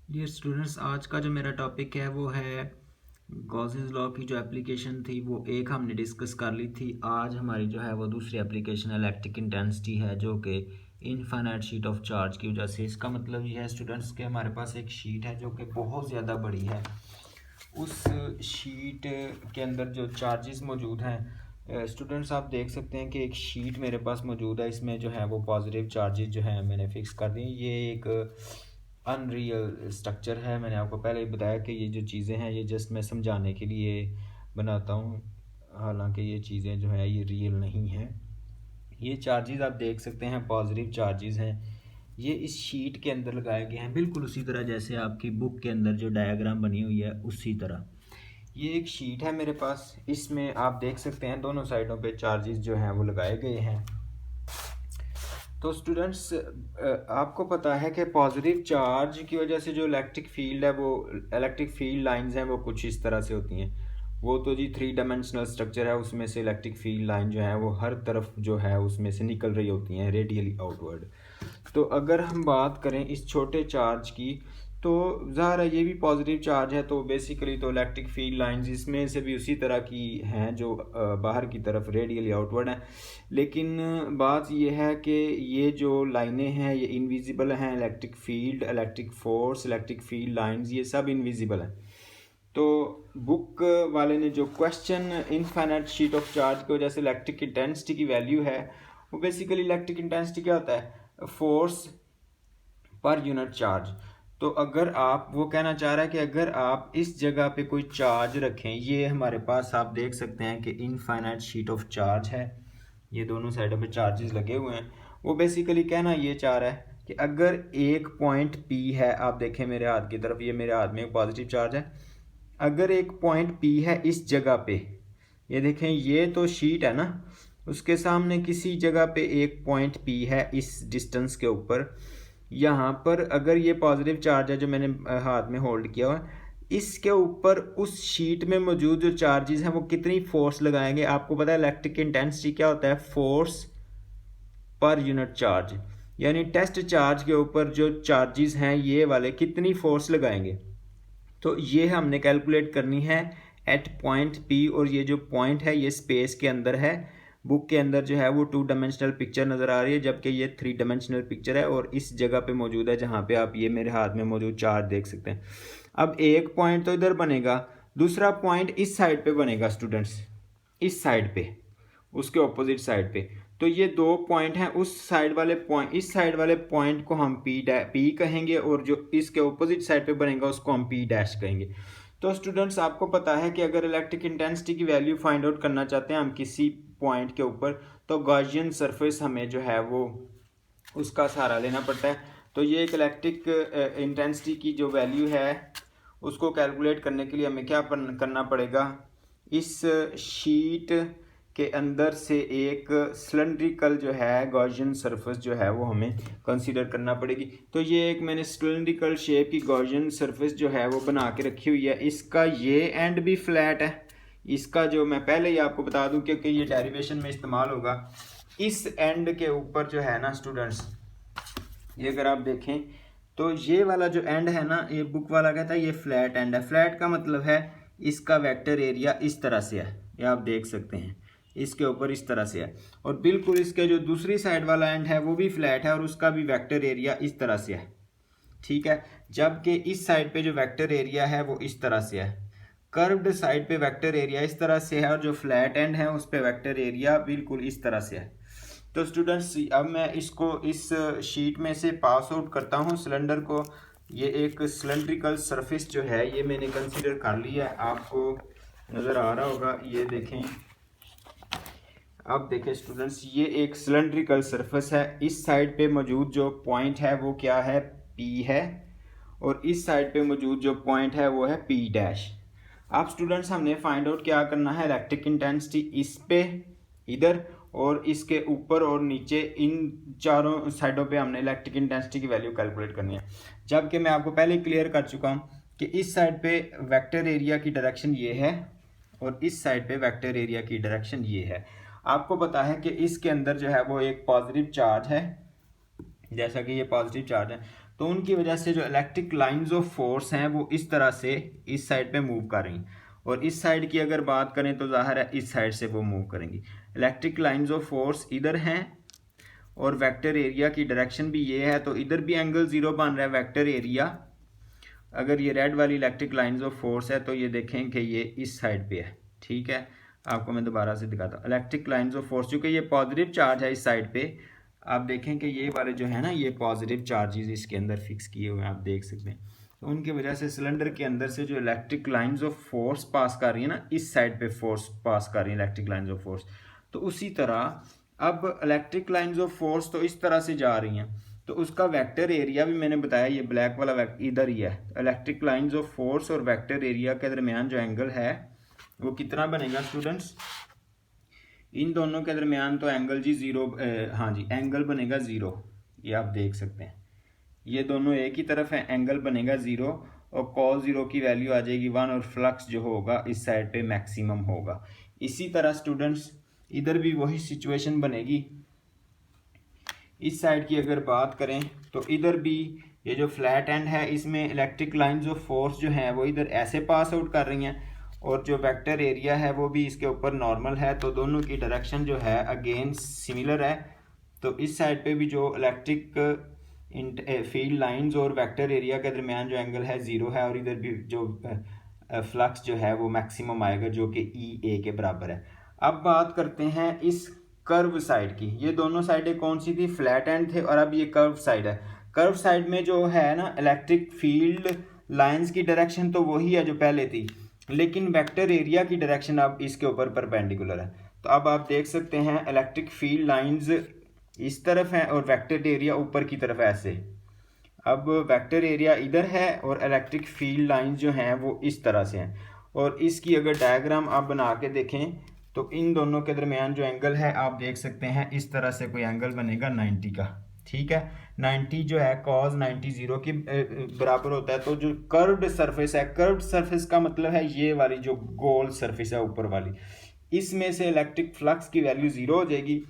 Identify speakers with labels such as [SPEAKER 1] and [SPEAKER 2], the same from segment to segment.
[SPEAKER 1] Dear students, आज का जो मेरा टॉपिक है वो है गॉसेस लॉ की जो एप्लीकेशन थी वो एक हमने डिस्कस कर ली थी। आज हमारी जो है वो दूसरी एप्लीकेशन इलेक्ट्रिक इंटेंसिटी है जो कि इनफाइनाइट शीट ऑफ चार्ज की वजह से। इसका मतलब ये है स्टूडेंट्स के हमारे पास एक शीट है जो कि बहुत ज़्यादा बड़ी है। उस शीट के अंदर जो चार्जेस मौजूद हैं, स्टूडेंट्स आप देख सकते हैं कि एक शीट मेरे पास मौजूद है। इसमें जो है वो पॉजिटिव चार्जेस जो है मैंने फिक्स कर दिए। ये एक अनरियल स्ट्रक्चर है। मैंने आपको पहले ही बताया कि ये जो चीज़ें हैं ये जस्ट मैं समझाने के लिए बनाता हूँ, हालांकि ये चीज़ें जो है ये रियल नहीं हैं। ये चार्जेस आप देख सकते हैं पॉजिटिव चार्जेस हैं। ये इस शीट के अंदर लगाए गए हैं बिल्कुल उसी तरह जैसे आपकी बुक के अंदर जो डायग्राम बनी हुई है उसी तरह। ये एक शीट है मेरे पास, इसमें आप देख सकते हैं दोनों साइडों पे चार्जेस जो हैं वो लगाए गए हैं। तो स्टूडेंट्स, आपको पता है कि पॉजिटिव चार्ज की वजह से जो इलेक्ट्रिक फील्ड है वो इलेक्ट्रिक फील्ड लाइंस हैं वो कुछ इस तरह से होती हैं। वो तो जी 3 डायमेंशनल स्ट्रक्चर है, उसमें से इलेक्ट्रिक फील्ड लाइन जो है वो हर तरफ जो है उसमें से निकल रही होती हैं रेडियली आउटवर्ड। तो अगर हम बात करें इस छोटे चार्ज की, तो ज़ाहिर है ये भी पॉजिटिव चार्ज है, तो बेसिकली तो इलेक्ट्रिक फील्ड लाइंस इसमें से भी उसी तरह की हैं जो बाहर की तरफ रेडियली आउटवर्ड हैं। लेकिन बात ये है कि ये जो लाइनें हैं ये इनविजिबल हैं। Electric field, electric force, electric field lines ये सब इनविजिबल हैं। तो बुक वाले ने जो question infinite sheet of charge की वजह से इलेक्ट्रिक इंटेंसिटी की वैल्यू है, वो बेसिकली इलेक्ट्रिक इंटेंसिटी क्या होता है, फोर्स पर यूनिट चार्ज। तो अगर आप, वो कहना चाह रहा है कि अगर आप इस जगह पे कोई चार्ज रखें, ये हमारे पास आप देख सकते हैं कि इनफाइनाइट शीट ऑफ चार्ज है, ये दोनों साइडों पे चार्जेस लगे हुए हैं। वो बेसिकली कहना ये चाह रहा है कि अगर एक पॉइंट पी है, आप देखें मेरे हाथ की तरफ, ये मेरे हाथ में एक पॉजिटिव चार्ज है। अगर एक पॉइंट पी है इस जगह पे, ये देखें ये तो शीट है ना, उसके सामने किसी जगह पे एक पॉइंट पी है इस डिस्टेंस के ऊपर। यहाँ पर अगर ये पॉजिटिव चार्ज है जो मैंने हाथ में होल्ड किया हुआ है, इसके ऊपर उस शीट में मौजूद जो चार्जेस हैं वो कितनी फोर्स लगाएंगे। आपको पता है इलेक्ट्रिक इंटेंसिटी क्या होता है, फोर्स पर यूनिट चार्ज। यानी टेस्ट चार्ज के ऊपर जो चार्जेस हैं ये वाले कितनी फोर्स लगाएंगे, तो ये हमने कैलकुलेट करनी है एट पॉइंट पी। और ये जो पॉइंट है ये स्पेस के अंदर है। बुक के अंदर जो है वो 2 डायमेंशनल पिक्चर नज़र आ रही है, जबकि ये 3 डायमेंशनल पिक्चर है और इस जगह पे मौजूद है जहाँ पे आप ये मेरे हाथ में मौजूद चार्ज देख सकते हैं। अब एक पॉइंट तो इधर बनेगा, दूसरा पॉइंट इस साइड पे बनेगा स्टूडेंट्स, इस साइड पे, उसके ऑपोजिट साइड पे। तो ये दो पॉइंट हैं, उस साइड वाले पॉइंट, इस साइड वाले पॉइंट को हम पी कहेंगे और जो इसके ऑपोजिट साइड पे बनेगा उसको हम पी डैश कहेंगे। तो स्टूडेंट्स, आपको पता है कि अगर इलेक्ट्रिक इंटेंसिटी की वैल्यू फाइंड आउट करना चाहते हैं हम किसी पॉइंट के ऊपर, तो गॉसियन सरफेस हमें जो है वो उसका सहारा लेना पड़ता है। तो ये एक इलेक्ट्रिक इंटेंसिटी की जो वैल्यू है उसको कैलकुलेट करने के लिए हमें क्या करना पड़ेगा, इस शीट के अंदर से एक सिलेंड्रिकल जो है गॉसियन सरफेस जो है वो हमें कंसीडर करना पड़ेगी। तो ये एक मैंने सिलेंड्रिकल शेप की गॉसियन सरफेस जो है वो बना के रखी हुई है। इसका ये एंड भी फ्लैट है, इसका जो मैं पहले ही आपको बता दूं क्योंकि ये डेरिवेशन में इस्तेमाल होगा, इस एंड के ऊपर जो है ना स्टूडेंट्स, ये अगर आप देखें तो ये वाला जो एंड है ना, ये बुक वाला कहता है ये फ्लैट एंड है। फ्लैट का मतलब है इसका वेक्टर एरिया इस तरह से है, ये आप देख सकते हैं इसके ऊपर इस तरह से है। और बिल्कुल इसके जो दूसरी साइड वाला एंड है वो भी फ्लैट है और उसका भी वेक्टर एरिया इस तरह से है, ठीक है। जबकि इस साइड पे जो वेक्टर एरिया है वो इस तरह से है। कर्व्ड साइड पे वेक्टर एरिया इस तरह से है और जो फ्लैट एंड है उस पे वेक्टर एरिया बिल्कुल इस तरह से है। तो स्टूडेंट्स, अब मैं इसको इस शीट में से पास आउट करता हूँ सिलेंडर को। ये एक सिलेंड्रिकल सरफेस जो है ये मैंने कंसीडर कर लिया है, आपको नज़र आ रहा होगा, ये देखें। अब देखें स्टूडेंट्स, ये एक सिलेंड्रिकल सरफेस है। इस साइड पे मौजूद जो पॉइंट है वो क्या है, पी है, और इस साइड पे मौजूद जो पॉइंट है वो है पी डैश। अब स्टूडेंट्स, हमने फाइंड आउट क्या करना है, इलेक्ट्रिक इंटेंसिटी इस पे, इधर, और इसके ऊपर और नीचे, इन चारों साइडों पे हमने इलेक्ट्रिक इंटेंसिटी की वैल्यू कैलकुलेट करनी है। जबकि मैं आपको पहले क्लियर कर चुका हूँ कि इस साइड पे वेक्टर एरिया की डायरेक्शन ये है और इस साइड पे वेक्टर एरिया की डायरेक्शन ये है। आपको पता है कि इसके अंदर जो है वो एक पॉजिटिव चार्ज है, जैसा कि ये पॉजिटिव चार्ज है। तो उनकी वजह से जो इलेक्ट्रिक लाइंस ऑफ फोर्स हैं वो इस तरह से इस साइड पे मूव कर रही हैं, और इस साइड की अगर बात करें तो ज़ाहिर है इस साइड से वो मूव करेंगी। इलेक्ट्रिक लाइंस ऑफ फोर्स इधर हैं और वेक्टर एरिया की डायरेक्शन भी ये है, तो इधर भी एंगल 0 बन रहा है। वेक्टर एरिया अगर ये रेड वाली इलेक्ट्रिक लाइंस ऑफ फोर्स है तो ये देखें कि ये इस साइड पे है, ठीक है। आपको मैं दोबारा से दिखाता हूँ। इलेक्ट्रिक लाइंस ऑफ फोर्स, चूँकि ये पॉजिटिव चार्ज है इस साइड पे, आप देखें कि ये वाले जो है ना ये पॉजिटिव चार्जेस इसके अंदर फिक्स किए हुए हैं, आप देख सकते हैं। तो उनकी वजह से सिलेंडर के अंदर से जो electric lines of force pass कर रही है ना, इस साइड पे फोर्स पास कर रही है इलेक्ट्रिक लाइंस ऑफ फोर्स। तो उसी तरह अब इलेक्ट्रिक लाइंस ऑफ फोर्स तो इस तरह से जा रही हैं, तो उसका वेक्टर एरिया भी मैंने बताया ये ब्लैक वाला इधर ही है। इलेक्ट्रिक लाइंस ऑफ फोर्स और वेक्टर एरिया के दरमियान जो एंगल है वो कितना बनेगा स्टूडेंट्स? इन दोनों के दरमियान तो एंगल जी 0, हाँ जी, एंगल बनेगा 0। ये आप देख सकते हैं, ये दोनों एक ही तरफ है, एंगल बनेगा 0 और cos 0 की वैल्यू आ जाएगी 1 और फ्लक्स जो होगा इस साइड पे मैक्सिमम होगा। इसी तरह स्टूडेंट्स इधर भी वही सिचुएशन बनेगी। इस साइड की अगर बात करें तो इधर भी ये जो फ्लैट एंड है इसमें इलेक्ट्रिक लाइंस ऑफ फोर्स जो है वो इधर ऐसे पास आउट कर रही हैं, और जो वेक्टर एरिया है वो भी इसके ऊपर नॉर्मल है, तो दोनों की डायरेक्शन जो है अगेन सिमिलर है। तो इस साइड पे भी जो इलेक्ट्रिक फील्ड लाइंस और वेक्टर एरिया के दरमियान जो एंगल है 0 है, और इधर भी जो फ्लक्स जो है वो मैक्सिमम आएगा जो कि EA के बराबर है। अब बात करते हैं इस कर्व साइड की। ये दोनों साइडें कौन सी थी? फ्लैट एंड थे, और अब ये कर्व साइड है। कर्व साइड में जो है ना इलेक्ट्रिक फील्ड लाइंस की डायरेक्शन तो वही है जो पहले थी, लेकिन वेक्टर एरिया की डायरेक्शन अब इसके ऊपर परपेंडिकुलर है। तो अब आप देख सकते हैं इलेक्ट्रिक फील्ड लाइंस इस तरफ हैं और वेक्टर एरिया ऊपर की तरफ ऐसे। अब वेक्टर एरिया इधर है और इलेक्ट्रिक फील्ड लाइंस जो हैं वो इस तरह से हैं, और इसकी अगर डायग्राम आप बना के देखें तो इन दोनों के दरमियान जो एंगल है आप देख सकते हैं इस तरह से कोई एंगल बनेगा 90 का, ठीक है। 90 जो है cos 90 0 के बराबर होता है। तो जो कर्व्ड सरफेस है, कर्व्ड सरफेस का मतलब है ये वाली जो गोल सरफेस है ऊपर वाली, इसमें से इलेक्ट्रिक फ्लक्स की वैल्यू 0 हो जाएगी,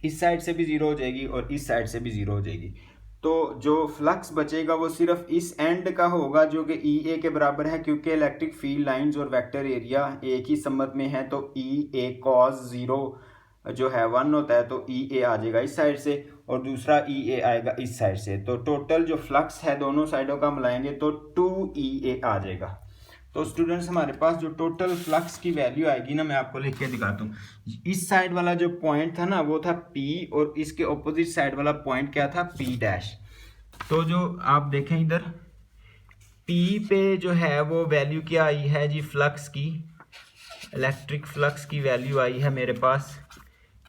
[SPEAKER 1] इस साइड से भी 0 हो जाएगी और इस साइड से भी 0 हो जाएगी। तो जो फ्लक्स बचेगा वो सिर्फ इस एंड का होगा जो कि EA के बराबर है, क्योंकि इलेक्ट्रिक फील्ड लाइंस और वेक्टर एरिया एक ही सम्मत में है। तो EA cos 0 जो है 1 होता है, तो EA आ जाएगा इस साइड से और दूसरा EA आएगा इस साइड से। तो टोटल जो फ्लक्स है दोनों साइडों का मिलाएंगे तो 2EA आ जाएगा। तो स्टूडेंट्स हमारे पास जो टोटल फ्लक्स की वैल्यू आएगी ना, मैं आपको लिख के दिखाता हूँ। इस साइड वाला जो पॉइंट था ना वो था P, और इसके ऑपोजिट साइड वाला पॉइंट क्या था? P dash. तो जो आप देखें इधर P पे जो है वो वैल्यू क्या आई है जी फ्लक्स की, इलेक्ट्रिक फ्लक्स की वैल्यू आई है मेरे पास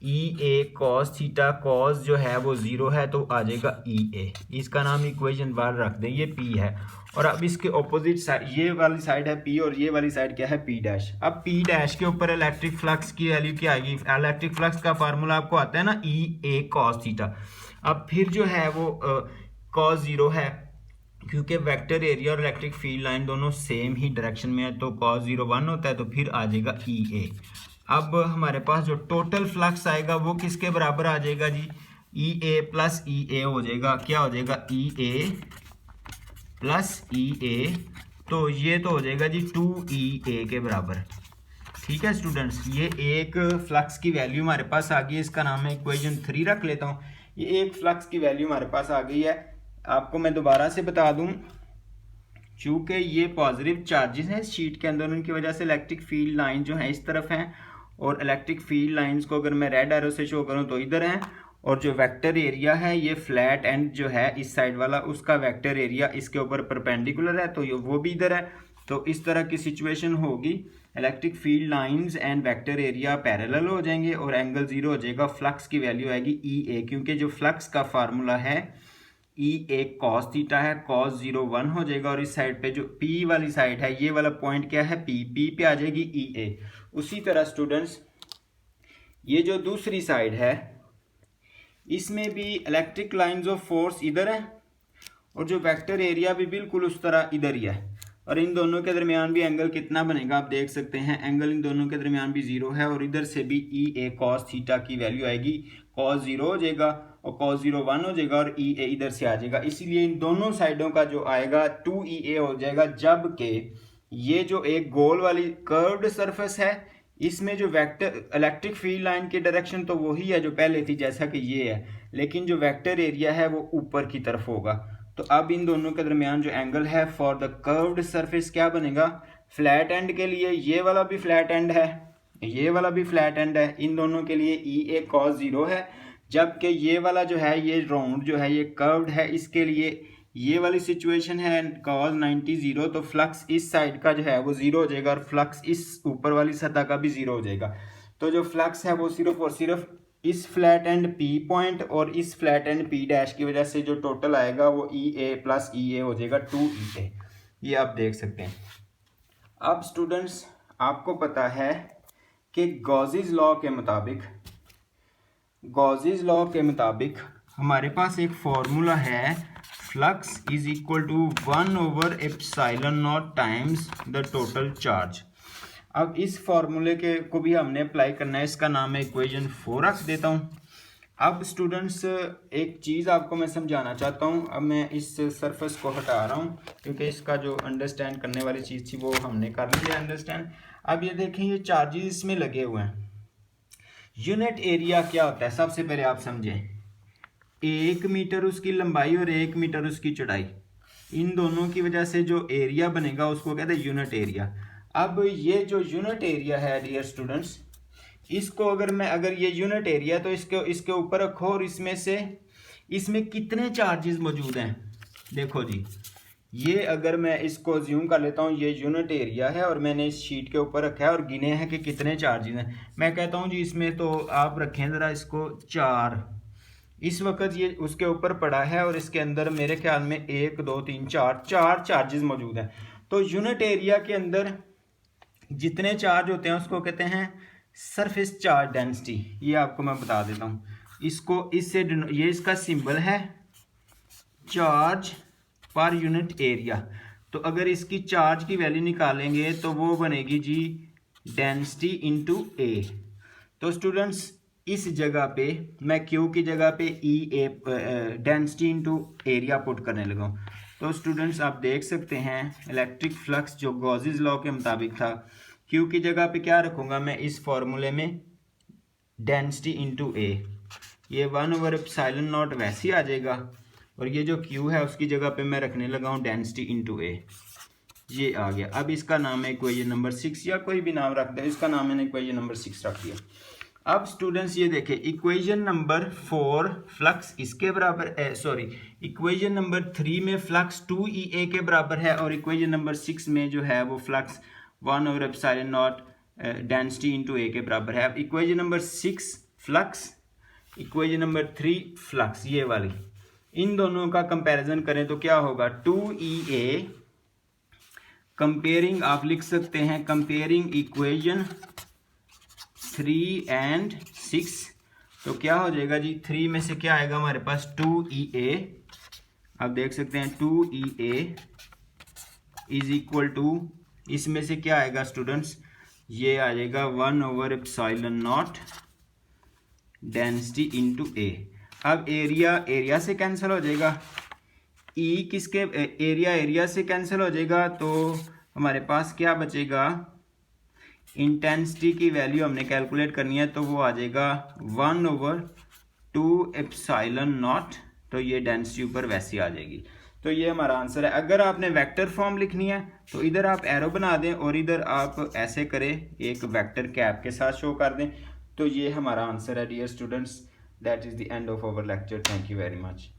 [SPEAKER 1] EA cos थीटा, cos जो है वो 0 है तो आ जाएगा EA। इसका नाम इक्वेशन बार रख दें, ये P है। और अब इसके ऑपोजिट साइड, ये वाली साइड है P और ये वाली साइड क्या है? P dash. अब P डैश के ऊपर इलेक्ट्रिक फ्लक्स की वैल्यू क्या आएगी? इलेक्ट्रिक फ्लक्स का फार्मूला आपको आता है ना EA cos थीटा। अब फिर जो है वो cos 0 है, क्योंकि वेक्टर एरिया और इलेक्ट्रिक फील्ड लाइन दोनों सेम ही डायरेक्शन में है, तो cos 0 1 होता है, तो फिर आ जाएगा EA। अब हमारे पास जो टोटल फ्लक्स आएगा वो किसके बराबर आ जाएगा जी? EA प्लस EA हो जाएगा, क्या हो जाएगा? EA प्लस EA, तो ये तो हो जाएगा जी 2EA के बराबर, ठीक है स्टूडेंट्स। ये एक फ्लक्स की वैल्यू हमारे पास आ गई है, इसका नाम है इक्वेशन 3 रख लेता हूँ। ये एक फ्लक्स की वैल्यू हमारे पास आ गई है। आपको मैं दोबारा से बता दूं, चूंकि ये पॉजिटिव चार्जेस हैं इस शीट के अंदर, उनकी वजह से इलेक्ट्रिक फील्ड लाइन जो है इस तरफ हैं, और इलेक्ट्रिक फील्ड लाइंस को अगर मैं रेड एरो से शो करूं तो इधर है, और जो वेक्टर एरिया है ये फ्लैट एंड जो है इस साइड वाला, उसका वेक्टर एरिया इसके ऊपर परपेंडिकुलर है, तो ये वो भी इधर है। तो इस तरह की सिचुएशन होगी, electric field lines and vector area parallel हो जाएंगे और एंगल 0 हो जाएगा। फ्लक्स की वैल्यू आएगी EA, क्योंकि जो फ्लक्स का फार्मूला है EA cos थीटा है, cos 0 1 हो जाएगा, और इस साइड पे जो P वाली साइड है ये वाला पॉइंट क्या है? P पे आ जाएगी EA। उसी तरह स्टूडेंट्स ये जो दूसरी साइड है इसमें भी इलेक्ट्रिक लाइंस ऑफ फोर्स इधर है और जो वेक्टर एरिया भी बिल्कुल उस तरह इधर ही है, और इन दोनों के दरमियान भी एंगल कितना बनेगा आप देख सकते हैं, एंगल इन दोनों के दरमियान भी 0 है, और इधर से भी EA cos थीटा की वैल्यू आएगी cos 0 हो जाएगा और cos 0 1 हो जाएगा और ई ए इधर से आ जाएगा, इसीलिए इन दोनों साइडों का जो आएगा 2EA हो जाएगा। जबकि ये जो एक गोल वाली कर्व्ड सरफेस है इसमें जो वेक्टर इलेक्ट्रिक फील्ड लाइन की डायरेक्शन तो वही है जो पहले थी जैसा कि ये है, लेकिन जो वेक्टर एरिया है वो ऊपर की तरफ होगा। तो अब इन दोनों के दरमियान जो एंगल है फॉर द कर्व्ड सरफेस क्या बनेगा, फ्लैट एंड के लिए ये वाला भी फ्लैट एंड है, ये वाला भी फ्लैट एंड है, इन दोनों के लिए EA cos 0 है। जबकि ये वाला जो है ये राउंड जो है ये कर्व्ड है, इसके लिए ये वाली सिचुएशन है cos 90 0, तो फ्लक्स इस साइड का जो है वो 0 हो जाएगा और फ्लक्स इस ऊपर वाली सतह का भी 0 हो जाएगा। तो जो फ्लक्स है वो सिर्फ और सिर्फ इस फ्लैट एंड P पॉइंट और इस फ्लैट एंड P डैश की वजह से जो टोटल आएगा वो EA प्लस EA हो जाएगा 2EA, ये आप देख सकते हैं। अब स्टूडेंट्स आपको पता है कि गॉसेस लॉ के मुताबिक हमारे पास एक फॉर्मूला है, flux is equal to 1/ε0 times the total charge. अब इस फॉर्मूले के को भी हमने अप्लाई करना है, इसका नाम है इक्वेशन 4 रख देता हूँ। अब स्टूडेंट्स एक चीज़ आपको मैं समझाना चाहता हूँ। अब मैं इस सरफेस को हटा रहा हूँ क्योंकि इसका जो अंडरस्टैंड करने वाली चीज़ थी वो हमने कर लिया अंडरस्टैंड। अब ये देखें ये चार्जेस इसमें लगे हुए हैं। यूनिट एरिया क्या होता है सबसे पहले आप समझें, 1 मीटर उसकी लंबाई और 1 मीटर उसकी चौड़ाई, इन दोनों की वजह से जो एरिया बनेगा उसको कहते हैं यूनिट एरिया। अब ये जो यूनिट एरिया है डियर स्टूडेंट्स, इसको अगर ये यूनिट एरिया तो इसके ऊपर रखो और इसमें कितने चार्जेस मौजूद हैं। देखो जी, ये अगर मैं इसको ज्यूम कर लेता हूँ, ये यूनिट एरिया है और मैंने इस शीट के ऊपर रखा है और गिने हैं कि कितने चार्जेस हैं। मैं कहता हूँ जी इसमें तो आप रखें ज़रा इसको 4, इस वक्त ये उसके ऊपर पड़ा है और इसके अंदर मेरे ख्याल में 1 2 3 4 चार्जेस मौजूद हैं। तो यूनिट एरिया के अंदर जितने चार्ज होते हैं उसको कहते हैं सरफेस चार्ज डेंसिटी। ये आपको मैं बता देता हूँ, इसको इससे ये इसका सिंबल है चार्ज पर यूनिट एरिया। तो अगर इसकी चार्ज की वैल्यू निकालेंगे तो वो बनेगी जी डेंसिटी इंटू ए। तो स्टूडेंट्स इस जगह पे मैं Q की जगह पे EA density into area put करने लगा हूँ। तो स्टूडेंट्स आप देख सकते हैं इलेक्ट्रिक फ्लक्स जो गॉसेस लॉ के मुताबिक था, Q की जगह पे क्या रखूँगा मैं इस फॉर्मूले में डेंसिटी इंटू ए, ये 1/ε0 वैसे ही आ जाएगा और ये जो Q है उसकी जगह पे मैं रखने लगा हूँ डेंसिटी इंटू ए, ये आ गया। अब इसका नाम है इक्वेशन नंबर 6 या कोई भी नाम रख दे, इसका नाम मैंने इक्वेशन नंबर 6 रख दिया। अब स्टूडेंट्स ये देखें इक्वेशन नंबर 4 फ्लक्स इसके बराबर है, इक्वेशन नंबर 3 में फ्लक्स 2EA के बराबर है और इक्वेशन नंबर 6 में जो है वो फ्लक्स 1/ε0 डेंसिटी इंटू ए के बराबर है। अब equation number 6 flux, equation number 3 flux, ये वाली इन दोनों का कंपैरिजन करें तो क्या होगा 2EA कंपेयरिंग, आप लिख सकते हैं कंपेयरिंग इक्वेशन 3 and 6। तो क्या हो जाएगा जी, 3 में से क्या आएगा हमारे पास 2EA, आप देख सकते हैं 2EA इज इक्वल टू, इसमें से क्या आएगा स्टूडेंट्स, ये आ जाएगा 1/ε0 डेंसिटी इंटू ए। अब एरिया से कैंसिल हो जाएगा, एरिया से कैंसिल हो जाएगा, तो हमारे पास क्या बचेगा, इंटेंसिटी की वैल्यू हमने कैलकुलेट करनी है तो वो आ जाएगा 1/2ε0, तो ये डेंसिटी ऊपर वैसी आ जाएगी। तो ये हमारा आंसर है। अगर आपने वेक्टर फॉर्म लिखनी है तो इधर आप एरो बना दें और इधर आप ऐसे करें एक वेक्टर कैप के साथ शो कर दें, तो ये हमारा आंसर है dear students. That is the end of our lecture. Thank you very much.